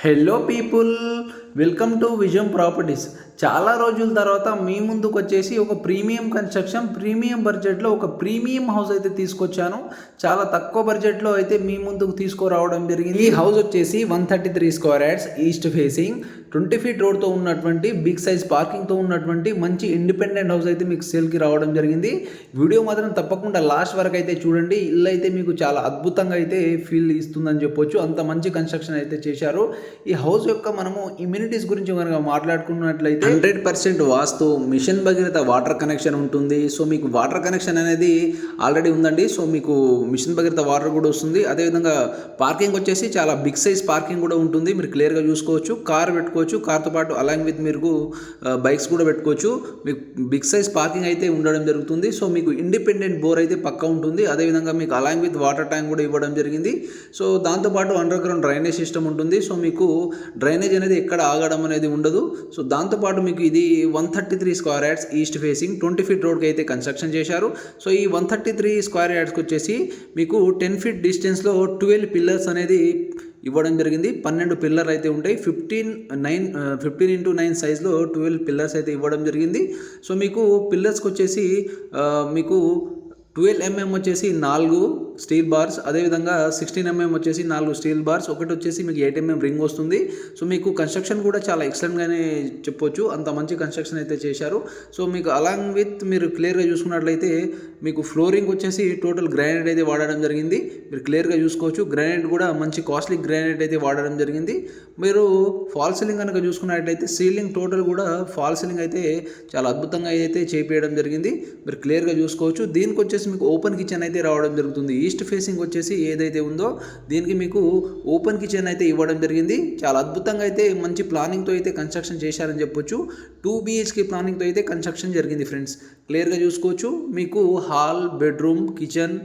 Hello people, welcome to విజయం properties. చాలా రోజుల తర్వాత మీ ముందుకు వచ్చేసి ఒక ప్రీమియం కన్స్ట్రక్షన్, ప్రీమియం బడ్జెట్లో ఒక ప్రీమియం హౌస్ అయితే తీసుకొచ్చాను. చాలా తక్కువ బడ్జెట్లో అయితే మీ ముందుకు తీసుకురావడం జరిగింది. ఈ హౌస్ వచ్చేసి 133 square yards, east facing, 20 feet రోడ్తో ఉన్నటువంటి బిగ్ సైజ్ పార్కింగ్తో ఉన్నటువంటి మంచి ఇండిపెండెంట్ హౌస్ అయితే మీకు సేల్కి రావడం జరిగింది. వీడియో మాత్రం తప్పకుండా లాస్ట్ వరకు అయితే చూడండి. ఇల్లు అయితే మీకు చాలా అద్భుతంగా అయితే ఫీల్ ఇస్తుందని చెప్పొచ్చు. అంత మంచి కన్స్ట్రక్షన్ అయితే చేశారు. ఈ హౌస్ యొక్క మనము ఇమ్యూనిటీస్ గురించి కనుక మాట్లాడుకున్నట్లయితే 100% వాస్తు, మిషన్ భగీరథ వాటర్ కనెక్షన్ ఉంటుంది. సో మీకు వాటర్ కనెక్షన్ అనేది ఆల్రెడీ ఉందండి. సో మీకు మిషన్ భగీరథ వాటర్ కూడా వస్తుంది. అదేవిధంగా పార్కింగ్ వచ్చేసి చాలా బిగ్ సైజ్ పార్కింగ్ కూడా ఉంటుంది. మీరు క్లియర్గా చూసుకోవచ్చు. కార్ పెట్టుకోవచ్చు, కార్తో పాటు అలాంగ్ విత్ మీరు బైక్స్ కూడా పెట్టుకోవచ్చు. మీకు బిగ్ సైజ్ పార్కింగ్ అయితే ఉండడం జరుగుతుంది. సో మీకు ఇండిపెండెంట్ బోర్ అయితే పక్కా ఉంటుంది. అదేవిధంగా మీకు అలాంగ్ విత్ వాటర్ ట్యాంక్ కూడా ఇవ్వడం జరిగింది. సో దాంతోపాటు అండర్ గ్రౌండ్ డ్రైనేజ్ సిస్టమ్ ఉంటుంది. సో మీకు డ్రైనేజ్ అనేది ఎక్కడ ఆగడం అనేది ఉండదు. సో దాంతోపాటు మీకు ఇది 133 square yards, east facing, 20 feet రోడ్కి అయితే కన్స్ట్రక్షన్ చేశారు. సో ఈ 133 స్క్వేర్ యార్డ్స్కి వచ్చేసి మీకు 10 ఫీట్ డిస్టెన్స్లో 12 పిల్లర్స్ అనేది ఇవ్వడం జరిగింది. 12 పిల్లర్ అయితే ఉంటాయి. 15x9 సైజ్లో 12 పిల్లర్స్ అయితే ఇవ్వడం జరిగింది. సో మీకు పిల్లర్స్కి వచ్చేసి మీకు 12 mm వచ్చేసి 4 స్టీల్ బార్స్, అదేవిధంగా 16 mm వచ్చేసి 4 స్టీల్ బార్స్, ఒకటి వచ్చేసి మీకు 8 mm రింగ్ వస్తుంది. సో మీకు కన్స్ట్రక్షన్ కూడా చాలా ఎక్సలెంట్గానే చెప్పొచ్చు. అంత మంచి కన్స్ట్రక్షన్ అయితే చేశారు. సో మీకు అలాంగ్ విత్ మీరు క్లియర్గా చూసుకున్నట్లయితే మీకు ఫ్లోరింగ్ వచ్చేసి టోటల్ గ్రానైట్ అయితే వాడడం జరిగింది. మీరు క్లియర్గా చూసుకోవచ్చు. గ్రానైట్ కూడా మంచి కాస్ట్లీ గ్రానైట్ అయితే వాడడం జరిగింది. మీరు ఫాల్ సీలింగ్ కనుక చూసుకున్నట్లయితే సీలింగ్ టోటల్ కూడా ఫాల్ సీలింగ్ అయితే చాలా అద్భుతంగా అయితే చేపించడం జరిగింది. మీరు క్లియర్గా చూసుకోవచ్చు. దీనికి వచ్చేసి మీకు ఓపెన్ కిచెన్ అయితే రావడం జరుగుతుంది. ఈస్ట్ ఫేసింగ్ వచ్చేసి ఏదైతే ఉందో దీనికి మీకు ఓపెన్ కిచెన్ అయితే ఇవ్వడం జరిగింది. చాలా అద్భుతంగా అయితే మంచి ప్లానింగ్తో అయితే కన్స్ట్రక్షన్ చేశారని చెప్పొచ్చు. 2 BHK ప్లానింగ్తో అయితే కన్స్ట్రక్షన్ జరిగింది ఫ్రెండ్స్. క్లియర్గా చూసుకోవచ్చు. మీకు హాల్, బెడ్రూమ్, కిచెన్,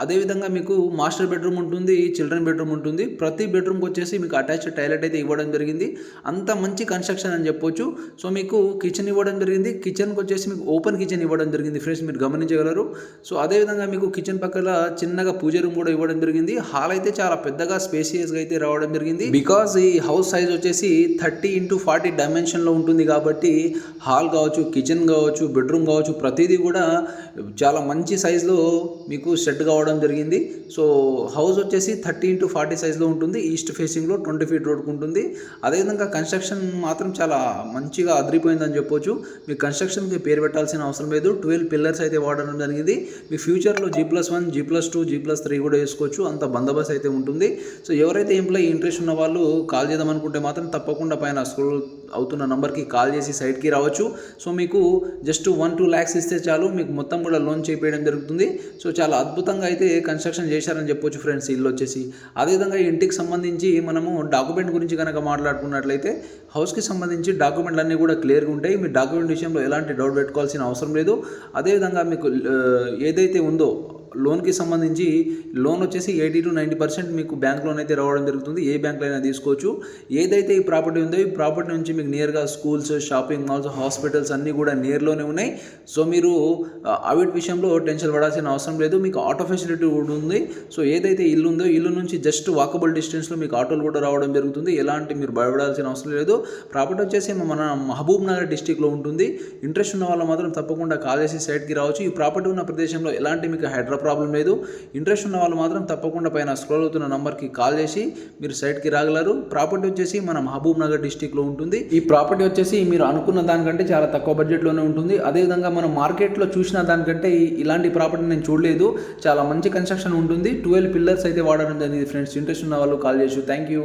అదేవిధంగా మీకు మాస్టర్ బెడ్రూమ్ ఉంటుంది, చిల్డ్రన్ బెడ్రూమ్ ఉంటుంది. ప్రతి బెడ్రూమ్కి వచ్చేసి మీకు అటాచ్డ్ టాయిలెట్ అయితే ఇవ్వడం జరిగింది. అంత మంచి కన్స్ట్రక్షన్ అని చెప్పొచ్చు. సో మీకు కిచెన్ ఇవ్వడం జరిగింది. కిచెన్కి వచ్చేసి మీకు ఓపెన్ కిచెన్ ఇవ్వడం జరిగింది ఫ్రెండ్స్, మీరు గమనించగలరు. సో అదేవిధంగా మీకు కిచెన్ పక్కన చిన్నగా పూజ రూమ్ కూడా ఇవ్వడం జరిగింది. హాల్ అయితే చాలా పెద్దగా స్పేసియస్గా అయితే రావడం జరిగింది. బికాజ్ ఈ హౌస్ సైజ్ వచ్చేసి 30x40 డైమెన్షన్లో ఉంటుంది కాబట్టి హాల్ కావచ్చు, కిచెన్ కావచ్చు, బెడ్రూమ్ కావచ్చు, ప్రతిదీ కూడా చాలా మంచి సైజులో మీకు సెట్ కావడం జరిగింది. సో హౌస్ వచ్చేసి 30x40 సైజ్లో ఉంటుంది. ఈస్ట్ ఫేసింగ్లో 20 ఫీట్ రోడ్కు ఉంటుంది. అదేవిధంగా కన్స్ట్రక్షన్ మాత్రం చాలా మంచిగా అదిరిపోయిందని చెప్పొచ్చు. మీ కన్స్ట్రక్షన్కి పేరు పెట్టాల్సిన అవసరం లేదు. 12 పిల్లర్స్ అయితే వాడడం జరిగింది. మీ ఫ్యూచర్లో G+1, G+2, G+3 కూడా వేసుకోవచ్చు. అంత బందోబస్తు అయితే ఉంటుంది. సో ఎవరైతే ఎంప్లాయీ ఇంట్రెస్ట్ ఉన్న వాళ్ళు కాల్ చేద్దాం అనుకుంటే మాత్రం తప్పకుండా పైన స్క్రోల్ అవుతున్న నంబర్కి కాల్ చేసి సైట్కి రావచ్చు. సో మీకు జస్ట్ 1-2 lakhs ఇస్తే చాలు, మీకు మొత్తం కూడా లోన్ చేయించడం జరుగుతుంది. సో చాలా అద్భుతంగా అయితే కన్స్ట్రక్షన్ చేశారని చెప్పొచ్చు ఫ్రెండ్స్ ఇల్లు వచ్చేసి. అదేవిధంగా ఇంటికి సంబంధించి మనము డాక్యుమెంట్ గురించి కనుక మాట్లాడుకున్నట్లయితే హౌస్కి సంబంధించి డాక్యుమెంట్లు అన్నీ కూడా క్లియర్గా ఉంటాయి. మీ డాక్యుమెంట్ విషయంలో ఎలాంటి డౌట్ పెట్టుకోవాల్సిన అవసరం లేదు. అదేవిధంగా మీకు ఏదైతే ఉందో లోన్కి సంబంధించి లోన్ వచ్చేసి 80-90% మీకు బ్యాంక్ లోన్ అయితే రావడం జరుగుతుంది. ఏ బ్యాంక్లో అయినా తీసుకోవచ్చు. ఏదైతే ఈ ప్రాపర్టీ ఉందో ఈ ప్రాపర్టీ నుంచి మీకు నియర్గా స్కూల్స్, షాపింగ్ మాల్స్, హాస్పిటల్స్ అన్నీ కూడా నియర్లోనే ఉన్నాయి. సో మీరు అవిటి విషయంలో టెన్షన్ పడాల్సిన అవసరం లేదు. మీకు ఆటో ఫెసిలిటీ కూడా ఉంది. సో ఏదైతే ఇల్లు ఉందో ఇల్లు నుంచి జస్ట్ వాకబుల్ డిస్టెన్స్లో మీకు ఆటోలు కూడా రావడం జరుగుతుంది. ఎలాంటి మీరు భయపడాల్సిన అవసరం లేదు. ప్రాపర్టీ వచ్చేసి మన మహబూబ్ నగర్ డిస్టిక్లో ఉంటుంది. ఇంట్రెస్ట్ ఉన్న వాళ్ళు మాత్రం తప్పకుండా కాల్ చేసి సైట్కి రావచ్చు. ఈ ప్రాపర్టీ ఉన్న ప్రదేశంలో ఎలాంటి మీకు హైడ్రా ప్రాబ్లం లేదు. ఇంట్రెస్ట్ ఉన్న వాళ్ళు మాత్రం తప్పకుండా పైన స్క్రోల్ అవుతున్న నంబర్కి కాల్ చేసి మీరు సైట్కి రాగలరు. ప్రాపర్టీ వచ్చేసి మన మహబూబ్ నగర్ డిస్టిక్లో ఉంటుంది. ఈ ప్రాపర్టీ వచ్చేసి మీరు అనుకున్న దానికంటే చాలా తక్కువ బడ్జెట్లోనే ఉంటుంది. అదేవిధంగా మనం మార్కెట్లో చూసిన దానికంటే ఇలాంటి ప్రాపర్టీ నేను చూడలేదు. చాలా మంచి కన్స్ట్రక్షన్ ఉంటుంది. 12 పిల్లర్స్ అయితే వాడడం జరిగింది ఫ్రెండ్స్. ఇంట్రెస్ట్ ఉన్న వాళ్ళు కాల్ చేసి. Thank you.